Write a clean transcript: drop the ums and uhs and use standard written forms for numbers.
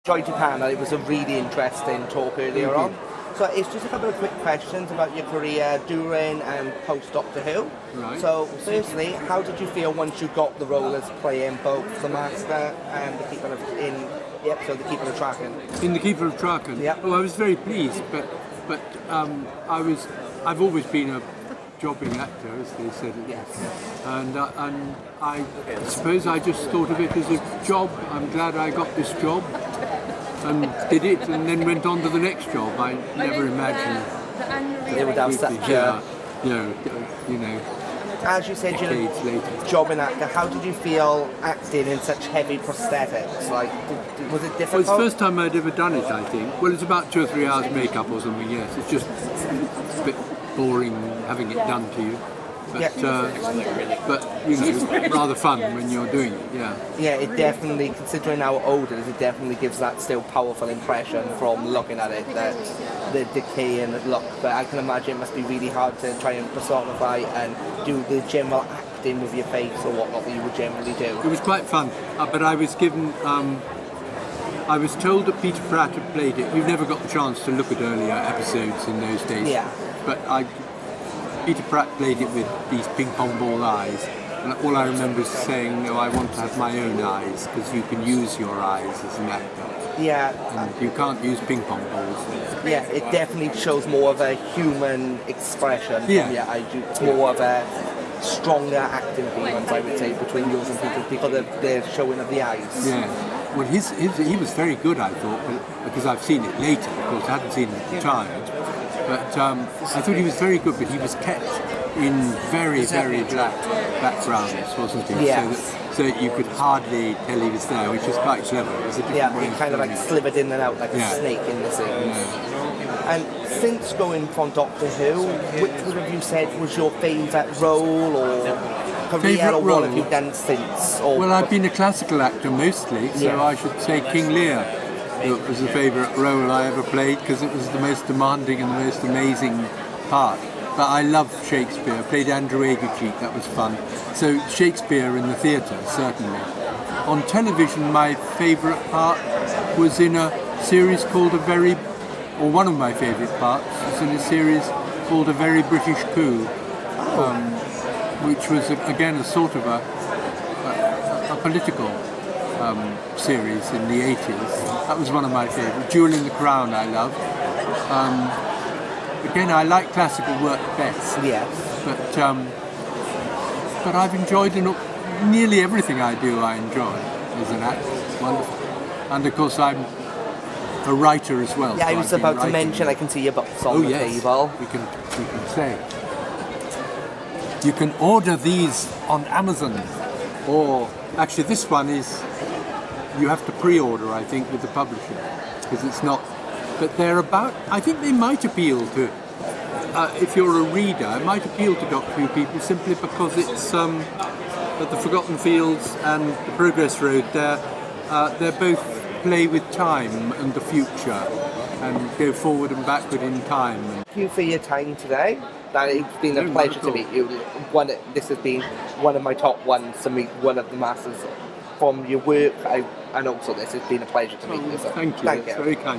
enjoyed your panel. It was a really interesting talk earlier on. So it's just a couple of quick questions about your career during and post Doctor Who. Right. So firstly, how did you feel once you got the role as playing both the Master and the Keeper of the Keeper of Traken? In the Keeper of Traken? Yeah. Oh, I was very pleased, but I've always been a jobbing actor, as they said. Yes. And I suppose I just thought of it as a job. I'm glad I got this job and did it, and then went on to the next job. I never imagined They would have such a... you know, As you said, you're decades later. a jobbing actor. How did you feel acting in such heavy prosthetics? Like, was it Well, difficult? it's the first time I'd ever done it, I think. Well, it's about 2 or 3 hours makeup or something, yes. It's just a bit boring having it done to you. But, but you know, rather fun when you're doing it, yeah. Yeah, it definitely, considering how old it is, it definitely gives that still powerful impression from looking at it, that the decaying look. But I can imagine it must be really hard to try and personify and do the general acting with your face or whatnot that you would generally do. It was quite fun, but I was given, I was told that Peter Pratt had played it. You've never got the chance to look at earlier episodes in those days. Yeah. But Peter Pratt played it with these ping pong ball eyes, and all I remember is saying, "No, I want to have my own eyes, because you can use your eyes as an actor. Yeah. And you can't use ping pong balls." Yeah, it definitely shows more of a human expression. Yeah. It's more of a stronger acting performance, I would say, between yours and Peter, because of the showing of the eyes. Yeah. Well, he was very good, I thought, because I've seen it later. Of course, I hadn't seen it at the time. But I thought he was very good, but he was kept in very, very black backgrounds, wasn't he? Yes. So that you could hardly tell he was there, which was quite clever. It was a different way He of kind of doing like it. slithered in and out like a snake in the scenes. Yeah. And since going from Doctor Who, which would have you said was your favourite role or career, Favourite or role? what have you done since? Or Well, I've been a classical actor mostly, so Yeah. I should say King Lear. It was the favourite role I ever played because it was the most demanding and the most amazing part. But I loved Shakespeare. I played Andrew Aguecheek, that was fun. So Shakespeare in the theatre, certainly. On television, my favourite part was in a series called one of my favourite parts was in a series called A Very British Coup, which was again a sort of a political series in the 80s. That was one of my favourites. Jewel in the Crown I loved. Again, I like classical work best. Yes. But I've enjoyed nearly everything I do. I enjoy as an actor. It's wonderful. And of course, I'm a writer as well. Yeah, so I was I've been about to writing. mention, I can see your books on the table. We can say. You can order these on Amazon, or actually this one is, you have to pre-order, I think, with the publisher, because it's not, but they're about, I think they might appeal to, if you're a reader, it might appeal to Doctor Who people simply because it's at the Forgotten Fields and the Progress Road, they're both play with time and the future, and go forward and backward in time. Thank you for your time today. It's been a pleasure to meet you. This has been one of my top ones to meet one of the masters from your work, and also this has been a pleasure to meet you. So Thank you. Thank That's you. very kind.